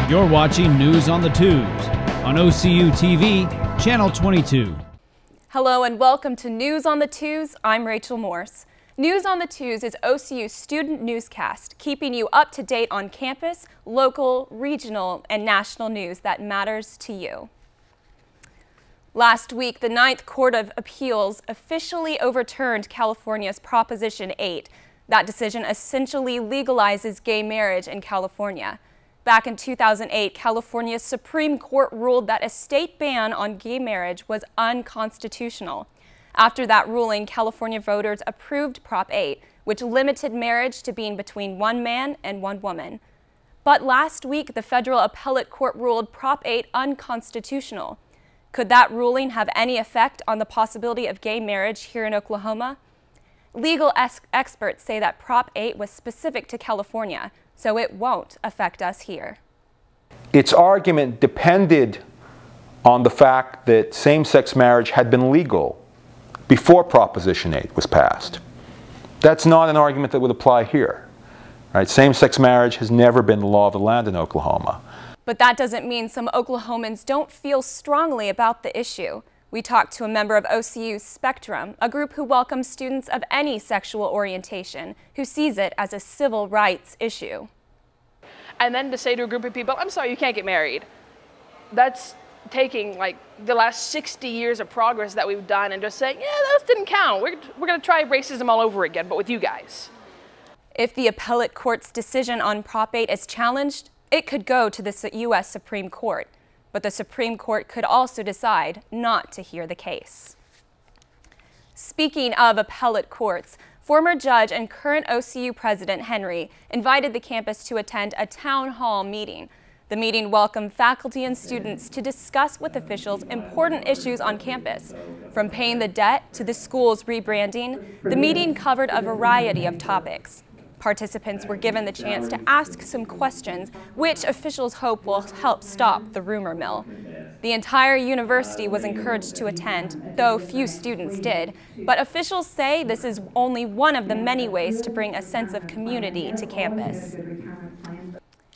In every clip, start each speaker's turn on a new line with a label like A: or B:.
A: You're watching News on the Twos on OCU TV, Channel 22.
B: Hello and welcome to News on the Twos. I'm Rachel Morse. News on the Twos is OCU's student newscast, keeping you up to date on campus, local, regional, and national news that matters to you. Last week, the Ninth Court of Appeals officially overturned California's Proposition 8. That decision essentially legalizes gay marriage in California. Back in 2008, California's Supreme Court ruled that a state ban on gay marriage was unconstitutional. After that ruling, California voters approved Prop 8, which limited marriage to being between one man and one woman. But last week, the federal appellate court ruled Prop 8 unconstitutional. Could that ruling have any effect on the possibility of gay marriage here in Oklahoma? Legal experts say that Prop 8 was specific to California, so it won't affect us here.
C: Its argument depended on the fact that same-sex marriage had been legal before Proposition 8 was passed. That's not an argument that would apply here. Right? Same-sex marriage has never been the law of the land in Oklahoma.
B: But that doesn't mean some Oklahomans don't feel strongly about the issue. We talked to a member of OCU's Spectrum, a group who welcomes students of any sexual orientation, who sees it as a civil rights issue.
D: And then to say to a group of people, I'm sorry, you can't get married. That's taking like the last 60 years of progress that we've done and just saying, yeah, those didn't count. We're going to try racism all over again, but with you guys.
B: If the appellate court's decision on Prop 8 is challenged, it could go to the U.S. Supreme Court. But the Supreme Court could also decide not to hear the case. Speaking of appellate courts, former judge and current OCU President Henry invited the campus to attend a town hall meeting. The meeting welcomed faculty and students to discuss with officials important issues on campus. From paying the debt to the school's rebranding, the meeting covered a variety of topics. Participants were given the chance to ask some questions, which officials hope will help stop the rumor mill. The entire university was encouraged to attend, though few students did. But officials say this is only one of the many ways to bring a sense of community to campus.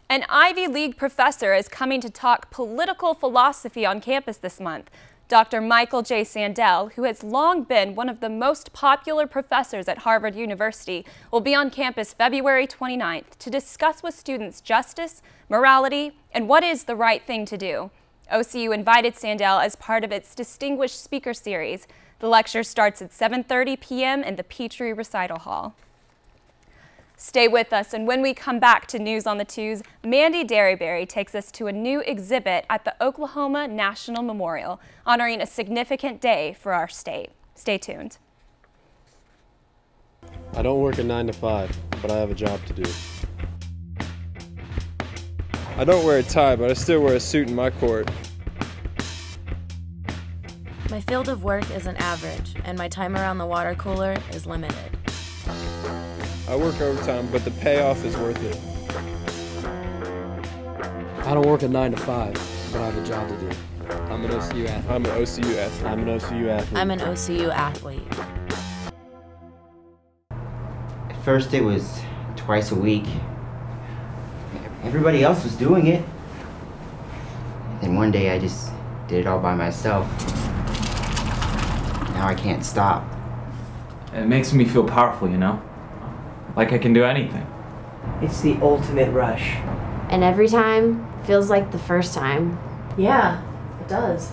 B: An Ivy League professor is coming to talk political philosophy on campus this month. Dr. Michael J. Sandel, who has long been one of the most popular professors at Harvard University, will be on campus February 29th to discuss with students justice, morality, and what is the right thing to do. OCU invited Sandel as part of its Distinguished Speaker Series. The lecture starts at 7:30 p.m. in the Petrie Recital Hall. Stay with us, and when we come back to News on the Twos, Mandy Derryberry takes us to a new exhibit at the Oklahoma National Memorial, honoring a significant day for our state. Stay tuned.
E: I don't work a 9 to 5, but I have a job to do. I don't wear a tie, but I still wear a suit in my court.
F: My field of work isn't average, and my time around the water cooler is limited.
E: I work overtime, but the payoff is worth it.
G: I don't work a 9 to 5, but I have a job to do.
E: I'm an OCU athlete. I'm an OCU athlete. I'm an OCU athlete.
F: I'm an OCU athlete.
H: At first it was twice a week. Everybody else was doing it. Then one day I just did it all by myself. Now I can't stop.
I: It makes me feel powerful, you know? Like I can do anything.
J: It's the ultimate rush.
K: And every time feels like the first time.
L: Yeah, it does.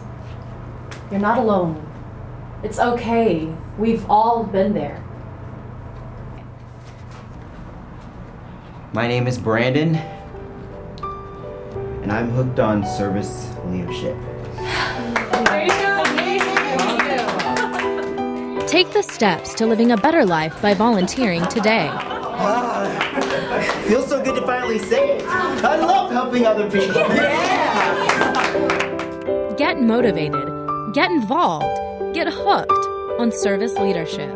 L: You're not alone. It's okay. We've all been there.
H: My name is Brandon, and I'm hooked on service leadership.
M: Take the steps to living a better life by volunteering today.
H: Feels so good to finally say it. I love helping other people. Yeah!
M: Get motivated, get involved, get hooked on service leadership.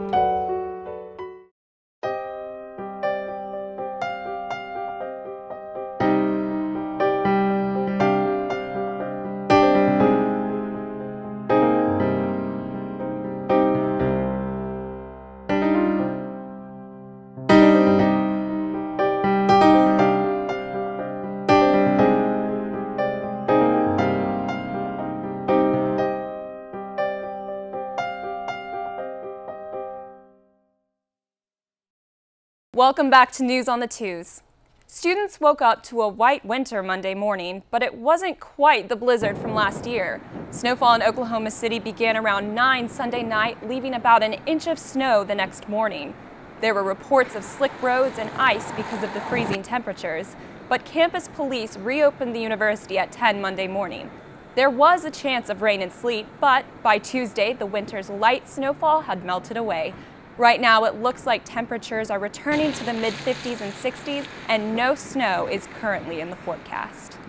B: Welcome back to News on the Twos. Students woke up to a white winter Monday morning, but it wasn't quite the blizzard from last year. Snowfall in Oklahoma City began around 9 Sunday night, leaving about an inch of snow the next morning. There were reports of slick roads and ice because of the freezing temperatures, but campus police reopened the university at 10 Monday morning. There was a chance of rain and sleet, but by Tuesday, the winter's light snowfall had melted away. Right now, it looks like temperatures are returning to the mid-50s and 60s, and no snow is currently in the forecast.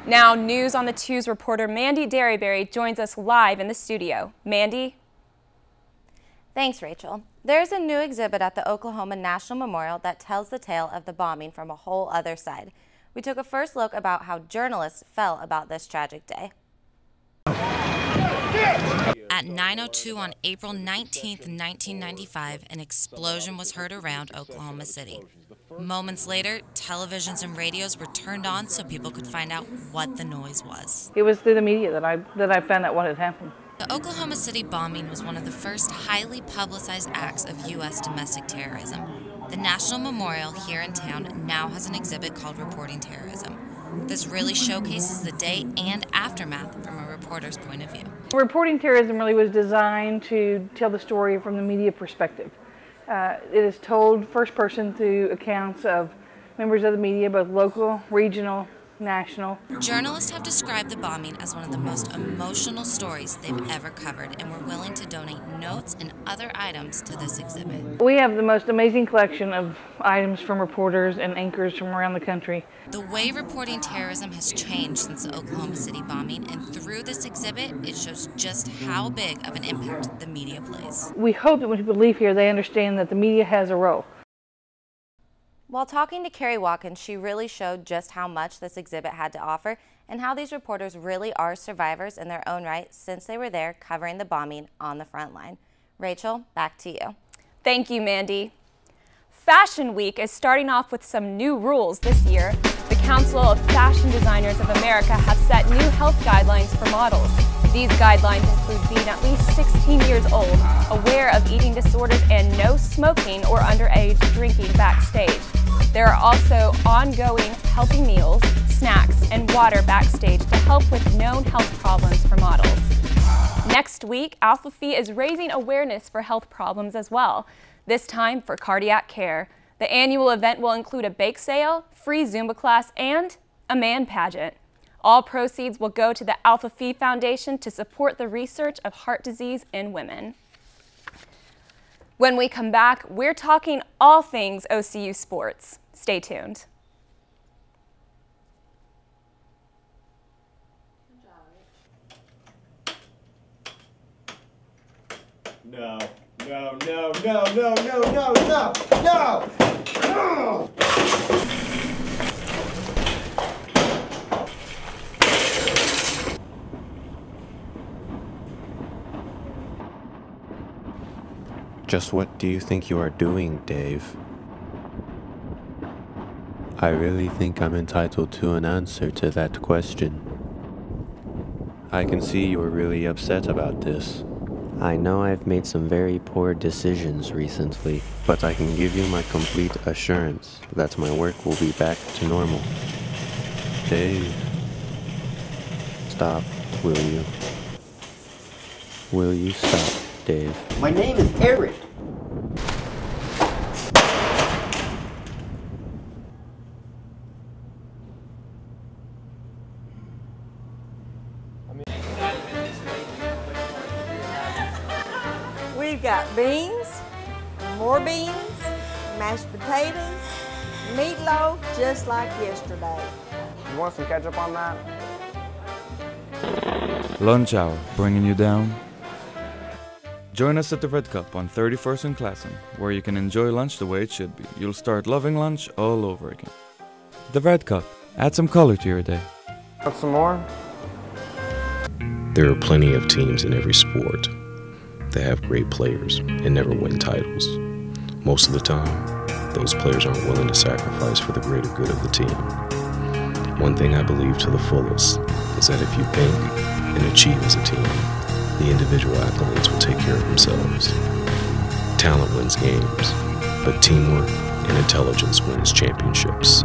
B: Now, News on the Twos reporter Mandy Derryberry joins us live in the studio. Mandy?
F: Thanks, Rachel. There's a new exhibit at the Oklahoma National Memorial that tells the tale of the bombing from a whole other side. We took a first look about how journalists felt about this tragic day. At 9:02 on April 19, 1995, an explosion was heard around Oklahoma City. Moments later, televisions and radios were turned on so people could find out what the noise was.
D: It was through the media that I found out what had happened.
F: The Oklahoma City bombing was one of the first highly publicized acts of U.S. domestic terrorism. The National Memorial here in town now has an exhibit called Reporting Terrorism. This really showcases the day and aftermath from a reporter's point of view.
D: Reporting Terrorism really was designed to tell the story from the media perspective. It is told first person through accounts of members of the media, both local, regional, national.
F: Journalists have described the bombing as one of the most emotional stories they've ever covered and were willing to donate notes and other items to this exhibit.
D: We have the most amazing collection of items from reporters and anchors from around the country.
F: The way reporting terrorism has changed since the Oklahoma City bombing, and through this exhibit, it shows just how big of an impact the media plays.
D: We hope that when people leave here, they understand that the media has a role.
F: While talking to Carrie Watkins, she really showed just how much this exhibit had to offer and how these reporters really are survivors in their own right since they were there covering the bombing on the front line. Rachel, back to you.
B: Thank you, Mandy. Fashion Week is starting off with some new rules this year. The Council of Fashion Designers of America have set new health guidelines for models. These guidelines include being at least 16 years old, aware of eating disorders, and no smoking or underage drinking backstage. There are also ongoing healthy meals, snacks, and water backstage to help with known health problems for models. Next week, Alpha Phi is raising awareness for health problems as well, this time for cardiac care. The annual event will include a bake sale, free Zumba class, and a man pageant. All proceeds will go to the Alpha Phi Foundation to support the research of heart disease in women. When we come back, we're talking all things OCU sports. Stay tuned.
N: No, no, no, no, no, no, no, no, no! No!
O: Just what do you think you are doing, Dave? I really think I'm entitled to an answer to that question. I can see you're really upset about this. I know I've made some very poor decisions recently, but I can give you my complete assurance that my work will be back to normal. Dave, stop, will you? Will you stop, Dave?
J: My name is Eric.
P: We've got beans, more beans, mashed potatoes, meatloaf, just like yesterday.
Q: You want some ketchup on that?
R: Lunch hour, bringing you down. Join us at the Red Cup on 31st and Classen, where you can enjoy lunch the way it should be. You'll start loving lunch all over again. The Red Cup, add some color to your day.
Q: Want some more?
S: There are plenty of teams in every sport. They have great players and never win titles. Most of the time, those players aren't willing to sacrifice for the greater good of the team. One thing I believe to the fullest is that if you think and achieve as a team, the individual accolades will take care of themselves. Talent wins games, but teamwork and intelligence wins championships.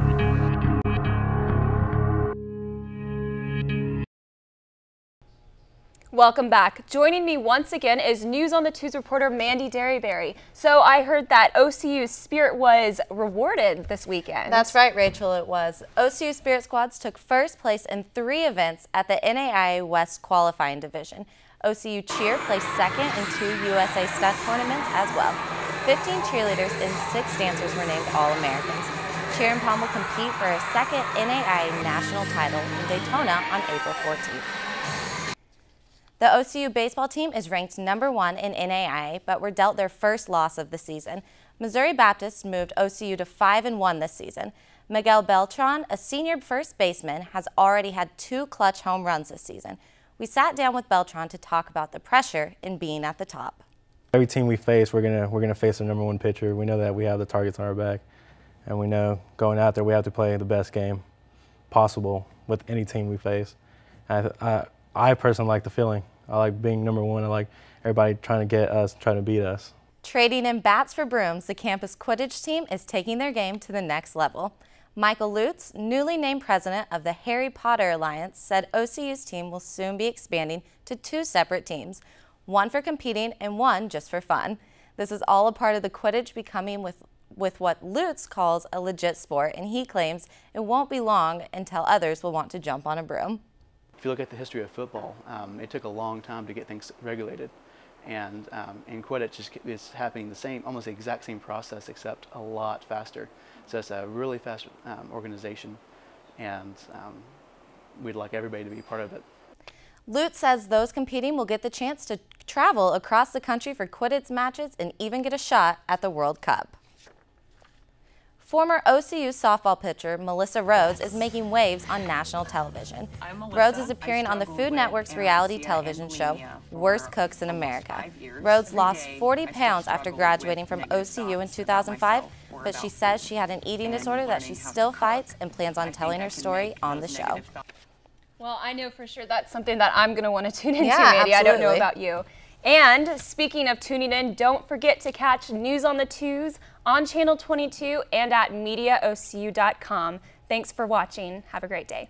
B: Welcome back. Joining me once again is News on the Twos reporter Mandy Derryberry. So I heard that OCU's Spirit was rewarded this weekend.
T: That's right, Rachel, it was. OCU Spirit squads took first place in 3 events at the NAIA West qualifying division. OCU Cheer placed second in 2 USA Stunt tournaments as well. 15 cheerleaders and 6 dancers were named All-Americans. Cheer and Pom will compete for a second NAIA national title in Daytona on April 14th. The OCU baseball team is ranked #1 in NAIA, but were dealt their first loss of the season. Missouri Baptist moved OCU to 5-1 this season. Miguel Beltran, a senior first baseman, has already had 2 clutch home runs this season. We sat down with Beltran to talk about the pressure in being at the top.
U: Every team we face, we're gonna face a #1 pitcher. We know that we have the targets on our back, and we know going out there we have to play the best game possible with any team we face. I personally like the feeling. I like being #1. I like everybody trying to get us, trying to beat us.
T: Trading in bats for brooms, the campus Quidditch team is taking their game to the next level. Michael Lutz, newly named president of the Harry Potter Alliance, said OCU's team will soon be expanding to 2 separate teams, one for competing and one just for fun. This is all a part of the Quidditch becoming with what Lutz calls a legit sport, and he claims it won't be long until others will want to jump on a broom.
V: If you look at the history of football, it took a long time to get things regulated, and in Quidditch is happening the same, almost the exact same process, except a lot faster. So it's a really fast organization, and we'd like everybody to be part of it.
T: Lutz says those competing will get the chance to travel across the country for Quidditch matches and even get a shot at the World Cup. Former OCU softball pitcher Melissa Rhodes is making waves on national television. Rhodes is appearing on the Food Network's reality television show, Worst Cooks in America. Rhodes lost 40 pounds after graduating from OCU in 2005, but she says she had an eating disorder that she still fights and plans on telling her story on the show.
B: Well, I know for sure that's something that I'm going to want to tune into,
T: Yeah,
B: Mandy.
T: absolutely.
B: I don't know about you. And speaking of tuning in, don't forget to catch News on the Twos on Channel 22 and at MediaOCU.com. Thanks for watching. Have a great day.